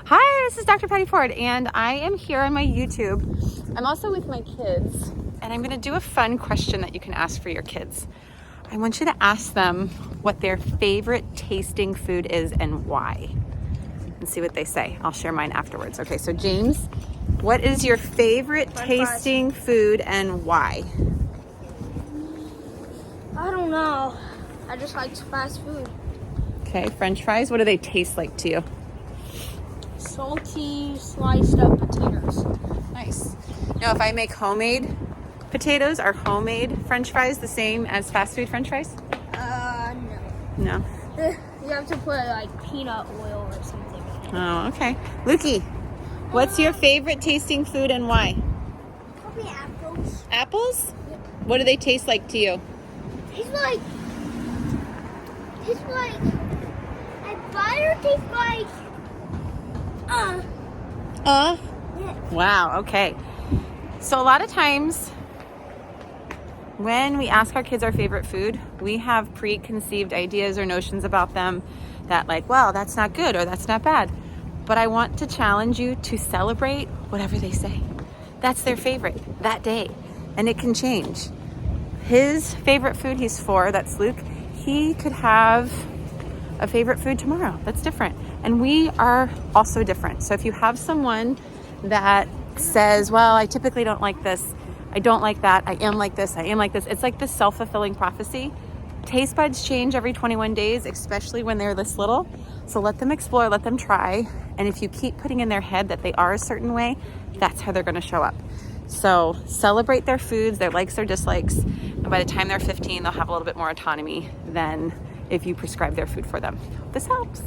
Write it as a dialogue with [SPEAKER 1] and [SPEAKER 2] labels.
[SPEAKER 1] Hi, this is Dr. Patty Ford, and I am here on my YouTube. I'm also with my kids, and I'm gonna do a fun question that you can ask for your kids. I want you to ask them what their favorite tasting food is and why, and see what they say. I'll share mine afterwards. Okay, so James, what is your favorite tasting food and why?
[SPEAKER 2] I don't know. I just like fast food.
[SPEAKER 1] Okay, French fries, what do they taste like to you?
[SPEAKER 2] Salty, sliced up potatoes.
[SPEAKER 1] Nice. Now, if I make homemade potatoes, are homemade French fries the same as fast food French fries?
[SPEAKER 2] No.
[SPEAKER 1] No.
[SPEAKER 2] You have to put like peanut oil or something.
[SPEAKER 1] Oh, okay. Lukey, what's your favorite tasting food and why?
[SPEAKER 2] Probably apples.
[SPEAKER 1] Apples? What do they taste like to you?
[SPEAKER 2] It's like butter tastes like
[SPEAKER 1] Yeah.
[SPEAKER 2] yeah.
[SPEAKER 1] Wow, okay. So a lot of times when we ask our kids our favorite food, we have preconceived ideas or notions about them that like, well, that's not good or that's not bad. But I want to challenge you to celebrate whatever they say. That's their favorite that day, and it can change. His favorite food, he's 4, that's Luke, he could have a favorite food tomorrow. That's different. And we are also different. So if you have someone that says, well, I typically don't like this, I don't like that, I am like this, I am like this, it's like this self-fulfilling prophecy. Taste buds change every 21 days, especially when they're this little. So let them explore, let them try. And if you keep putting in their head that they are a certain way, that's how they're gonna show up. So celebrate their foods, their likes, their dislikes. And by the time they're 15, they'll have a little bit more autonomy than if you prescribe their food for them. This helps.